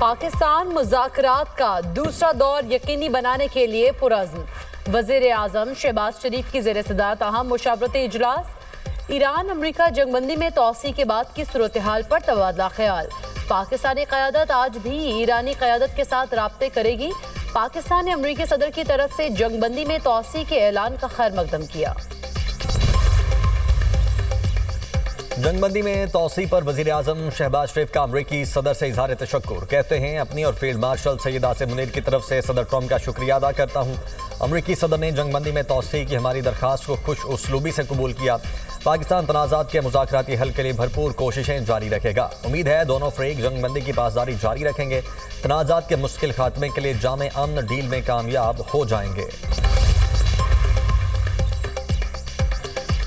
पाकिस्तान मुज़ाकरात का दूसरा दौर यकीनी बनाने के लिए पुरअज़्म। वज़ीर आज़म शहबाज शरीफ की ज़ेर सदारत अहम मुशावरती इजलास। ईरान अमरीका जंगबंदी में तोसी के बाद की सूरत हाल पर तबादला ख्याल। पाकिस्तानी क़यादत आज भी ईरानी क़यादत के साथ राब्ते करेगी। पाकिस्तान ने अमरीकी सदर की तरफ से जंगबंदी में तोसी के ऐलान का खैर मकदम किया। जंगबंदी में तोसी पर वज़ीर आज़म शहबाज शरीफ का अमरीकी सदर से इज़हार तशक्कुर। कहते हैं अपनी और फील्ड मार्शल सैयद आसिम मुनीर की तरफ से सदर ट्रम्प का शुक्रिया अदा करता हूँ। अमरीकी सदर ने जंगबंदी में तोसी की हमारी दरख्वास्त को खुश उसलूबी से कबूल किया। पाकिस्तान तनाज़ात के मुज़ाकराती हल के लिए भरपूर कोशिशें जारी रखेगा। उम्मीद है दोनों फ़रीक जंगबंदी की पासदारी जारी रखेंगे। तनाज़ात के मुश्किल खात्मे के लिए जामे अमन डील में कामयाब हो जाएंगे।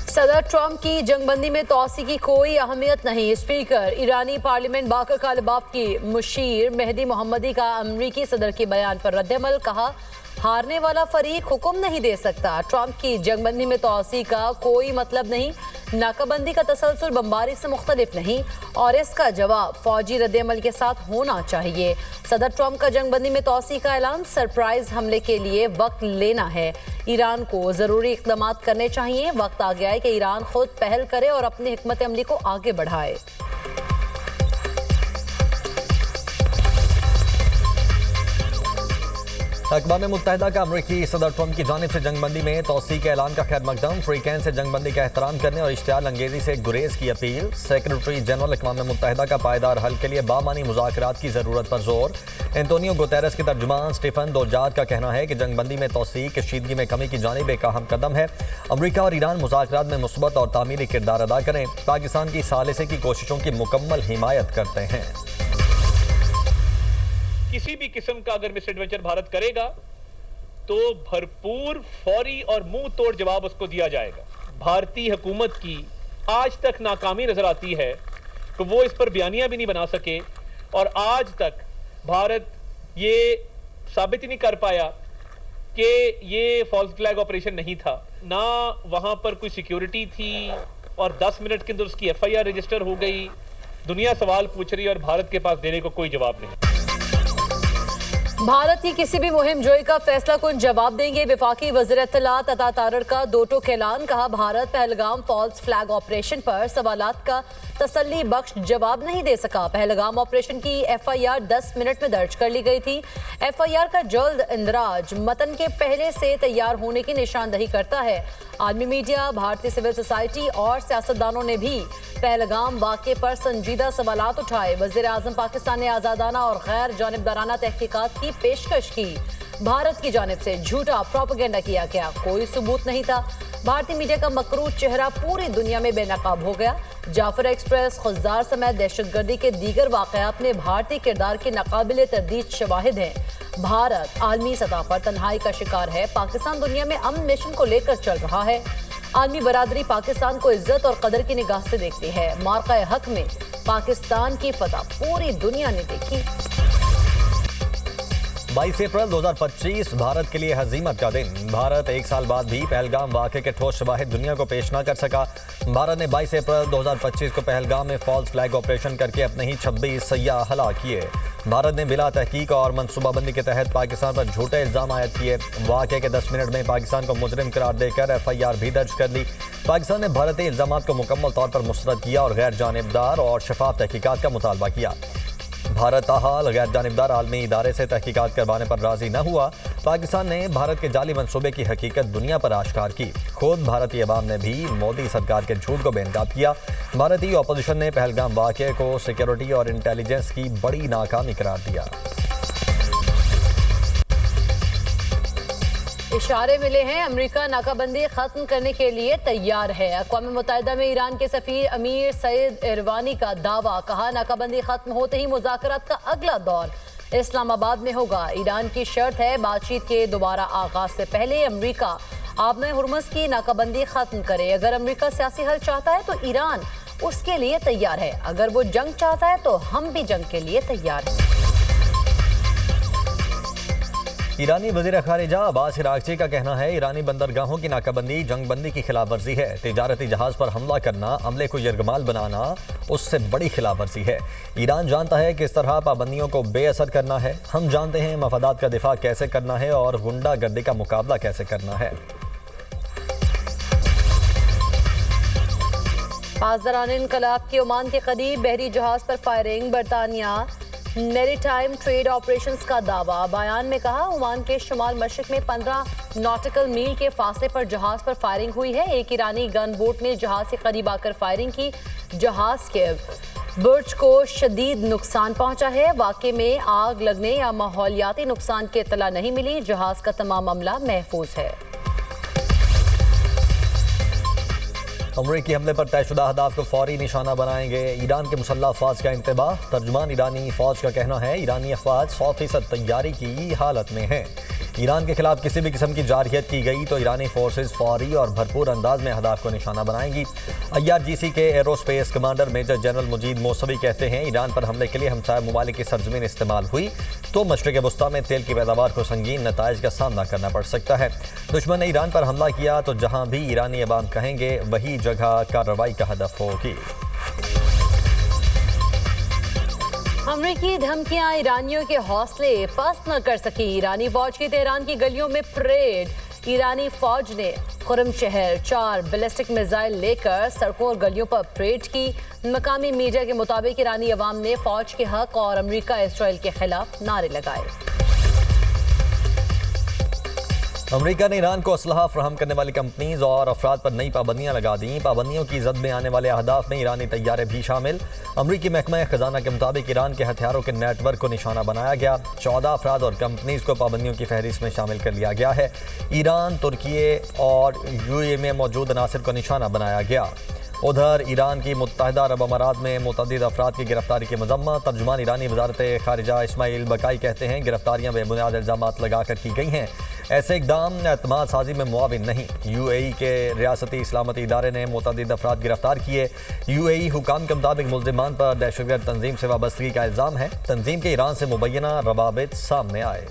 सदर ट्रम्प की जंगबंदी में तोसी की कोई अहमियत नहीं। स्पीकर ईरानी पार्लियामेंट बाकर कालबाफ की मुशीर मेहदी मोहम्मदी का अमरीकी सदर के बयान पर रद्दअमल। कहा, हारने वाला फरीक हुक्म नहीं दे सकता। ट्रम्प की जंगबंदी में तोसी का कोई मतलब नहीं। नाकाबंदी का तसलसल बमबारी से मुख्तलिफ नहीं और इसका जवाब फौजी रद्दअमल के साथ होना चाहिए। सदर ट्रम्प का जंगबंदी में तोसी का ऐलान सरप्राइज हमले के लिए वक्त लेना है। ईरान को ज़रूरी इक़दाम करने चाहिए। वक्त आ गया है कि ईरान खुद पहल करे और अपनी हिकमत अमली को आगे बढ़ाए। अक़वाम मुत्तहिदा का अमरीकी सदर ट्रम्प की जानिब से जंगबंदी में तोसी के ऐलान का खैर मकदम। फ्रीकैन से जंगबंदी का एहतराम करने और इश्तियाल अंगेजी से गुरेज की अपील। सेक्रेटरी जनरल अक़वाम मुत्तहिदा का पायदार हल के लिए बामानी मुज़ाकरात की ज़रूरत पर जोर। एंटोनियो गुतेरेस के तर्जुमान स्टीफन दोजाद का कहना है कि जंगबंदी में तोसी कशीदगी में कमी की जानिब एक अहम कदम है। अमरीका और ईरान मुज़ाकरात में मुस्बत और तामीरी किरदार अदा करें। पाकिस्तान की सालिसे की कोशिशों की मुकम्मल हिमायत करते हैं। किसी भी किस्म का अगर मिस एडवेंचर भारत करेगा तो भरपूर, फौरी और मुंह तोड़ जवाब उसको दिया जाएगा। भारतीय हुकूमत की आज तक नाकामी नजर आती है कि वो इस पर बयानियां भी नहीं बना सके और आज तक भारत ये साबित ही नहीं कर पाया कि ये फॉल्स फ्लैग ऑपरेशन नहीं था। ना वहां पर कोई सिक्योरिटी थी और 10 मिनट के अंदर उसकी FIR रजिस्टर हो गई। दुनिया सवाल पूछ रही है और भारत के पास देने को कोई जवाब नहीं। भारत की किसी भी मुहिम जोई का फैसला कुन जवाब देंगे। वफाकी वज़ीर इत्तलात अता तारड़ का दो टूक ऐलान। कहा, Bharat Pahalgam false flag operation पर सवालात का तसल्ली बख्श जवाब नहीं दे सका। पहलगाम ऑपरेशन की FIR 10 मिनट में दर्ज कर ली गई थी। FIR का जल्द इंदराज मतन के पहले से तैयार होने की निशानदही करता है। आलमी मीडिया, भारतीय सिविल सोसाइटी और सियासतदानों ने भी पहलगाम वाक़े पर संजीदा सवालात उठाए। वज़ीर आज़म पाकिस्तान ने आज़ादाना और गैर जानिबदाराना तहकीकात की पेशकश की। भारत की जानिब से झूठा प्रोपेगेंडा किया गया, कोई सबूत नहीं था। भारतीय मीडिया का मकरूज चेहरा पूरी दुनिया में बेनकाब हो गया। जाफर एक्सप्रेस, खुज़दार समेत दहशतगर्दी के दीगर वाक़यात में भारतीय किरदार के नाकाबिले तरदीद शवाहिद हैं। भारत आलमी सतह पर तन्हाई का शिकार है। पाकिस्तान दुनिया में अमन मिशन को लेकर चल रहा है। आलमी बरादरी पाकिस्तान को इज्जत और कदर की निगाह से देखती है। मार्का हक में पाकिस्तान की फतह पूरी दुनिया ने देखी। 22 अप्रैल 2025 भारत के लिए हजीमत का दिन। भारत एक साल बाद भी पहलगाम वाक़े के ठोस शवाहिद दुनिया को पेश न कर सका। भारत ने 22 अप्रैल 2025 को पहलगाम में फॉल्स फ्लैग ऑपरेशन करके अपने ही 26 सय्याह हलाक किए। भारत ने बिला तहकीक और मनसूबाबंदी के तहत पाकिस्तान पर झूठे इल्ज़ाम आयद किए। वाक़े के 10 मिनट में पाकिस्तान को मुजरिम करार देकर FIR भी दर्ज कर ली। पाकिस्तान ने भारतीय इल्ज़ामात को मुकम्मल तौर पर मुस्तरद किया और गैर जानिबदार और शफाफ तहकीकात का मुतालबा किया। भारत ताहाल गैर जानिबदार आलमी इदारे से तहकीकात करवाने पर राजी न हुआ। पाकिस्तान ने भारत के जाली मंसूबे की हकीकत दुनिया पर आश्कार की। खुद भारतीय अवाम ने भी मोदी सरकार के झूठ को बेनकाब किया। भारतीय अपोजिशन ने पहलगाम वाक़े को सिक्योरिटी और इंटेलिजेंस की बड़ी नाकामी करार दिया। इशारे मिले हैं, अमेरिका नाकाबंदी खत्म करने के लिए तैयार है। अक़वाम मुत्तहिदा में ईरान के सफ़ीर अमीर सईद इरवानी का दावा। कहा, नाकाबंदी खत्म होते ही मुज़ाकरात का अगला दौर इस्लामाबाद में होगा। ईरान की शर्त है बातचीत के दोबारा आगाज से पहले अमेरिका आबमे हुर्मुज़ की नाकाबंदी खत्म करे। अगर अमेरिका सियासी हल चाहता है तो ईरान उसके लिए तैयार है। अगर वो जंग चाहता है तो हम भी जंग के लिए तैयार हैं। ईरानी वज़ीर ख़ारिजा अब्बास अराग़ची का कहना है ईरानी बंदरगाहों की नाकाबंदी जंगबंदी की खिलाफ वर्जी है। तिजारती जहाज पर हमला करना, अमले को यरगमाल बनाना उससे बड़ी खिलाफ वर्जी है। ईरान जानता है किस तरह पाबंदियों को बेअसर करना है। हम जानते हैं मफादात का दिफा कैसे करना है और गुंडागर्दी का मुकाबला कैसे करना है। पासदारान इनकलाब के ओमान के करीब बहरी जहाज पर फायरिंग। बरतानिया मैरीटाइम ट्रेड ऑपरेशंस का दावा। बयान में कहा ओमान के शुमाल मशरिक में 15 नॉटिकल मील के फासले पर जहाज पर फायरिंग हुई है। एक ईरानी गन बोट ने जहाज के करीब आकर फायरिंग की। जहाज के बुर्ज को शदीद नुकसान पहुंचा है। वाक़े में आग लगने या माहौलियाती नुकसान की इत्तला नहीं मिली। जहाज का तमाम मामला महफूज है। अमरीकी हमले पर तयशुदा अहदाफ को फौरी निशाना बनाएंगे ईरान के मुसल्लह अफवाज का इंतबाह। तर्जुमान ईरानी फौज का कहना है ईरानी अफवाज 100% तैयारी की हालत में हैं। ईरान के खिलाफ किसी भी किस्म की जारहियत की गई तो ईरानी फोर्सेज फौरी और भरपूर अंदाज में अहदाफ को निशाना बनाएंगी। IRGC के aerospace commander major general Majid Mousavi कहते हैं ईरान पर हमले के लिए हमसाया ममालिक की सरजमीन इस्तेमाल हुई तो मशरिक़ वस्ता में तेल की पैदावार को संगीन नताइज का सामना करना पड़ सकता है। दुश्मन ने ईरान पर हमला किया तो जहां भी ईरानी अवाम कहेंगे वही जगह कार्रवाई का हदफ होगी। अमरीकी धमकियां ईरानियों के हौसले पस्त न कर सकी। ईरानी फौज की तेहरान की गलियों में परेड। ईरानी फौज ने खुरम शहर 4 बैलिस्टिक मिसाइल लेकर सड़कों और गलियों पर परेड की। मकामी मीडिया के मुताबिक ईरानी अवाम ने फौज के हक और अमरीका इसराइल के खिलाफ नारे लगाए। अमेरिका ने ईरान को असलहा फराहम करने वाली कंपनीज और अफराद पर नई पाबंदियां लगा दी। पाबंदियों की जद में आने वाले अहदाफ में ईरानी तैयारे भी शामिल। अमरीकी महकमा खजाना के मुताबिक ईरान के हथियारों के नेटवर्क को निशाना बनाया गया। 14 अफराद और कंपनीज को पाबंदियों की फहरिस्त में शामिल कर लिया गया है। ईरान, तुर्की और UAE में मौजूद अनासर को निशाना बनाया गया। उधर ईरान की मुत्तहिदा अरब अमारात में मुतअद्दिद अफराद की गिरफ्तारी की मजम्मत। तर्जुमान ईरानी वजारत खारिजा इस्माइल बकाई कहते हैं गिरफ्तारियां बेबुनियाद इल्ज़ामात लगाकर की गई हैं। ऐसे इक़दाम एतमाद साजी में मुआविन नहीं। UAE के रियासती इस्लामती इदारे ने मुतअद्दिद अफराद गिरफ्तार किए। UAE हुकाम के मुताबिक मुल्ज़िमान पर दहशतगर्द तंजीम से वाबस्तगी का इल्ज़ाम है। तंजीम के ईरान से मुबैना रवाबित सामने आए।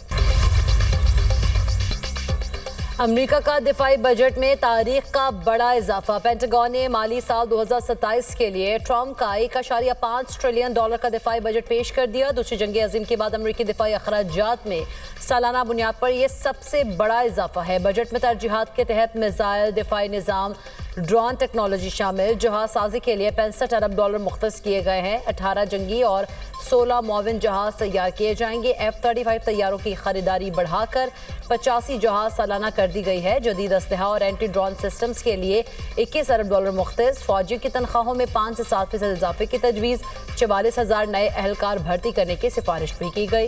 अमेरिका का दिफाई बजट में तारीख का बड़ा इजाफा। पेंटागन ने माली साल 2027 के लिए ट्रम्प का $1.5 ट्रिलियन का दिफाई बजट पेश कर दिया। दूसरी जंग अजीम के बाद अमेरिकी दिफाई अखराजात में सालाना बुनियाद पर यह सबसे बड़ा इजाफा है। बजट में तरजीहात के तहत मिसाइल, दिफाई निज़ाम, ड्रोन टेक्नोलॉजी शामिल। जहाज साजी के लिए $65 अरब मुख्तस किए गए हैं। 18 जंगी और 16 मुआविन जहाज तैयार किए जाएंगे। F-35 तैयारों की खरीदारी बढ़ाकर 85 जहाज सालाना कर दी गई है। जदीद असलहा और एंटी ड्रोन सिस्टम्स के लिए $21 अरब मुख्तस। फौजियों की तनख्वाहों में 5 से 7% इजाफे की तजवीज़। 44,000 नए अहलकार भर्ती करने की सिफारिश भी की गई।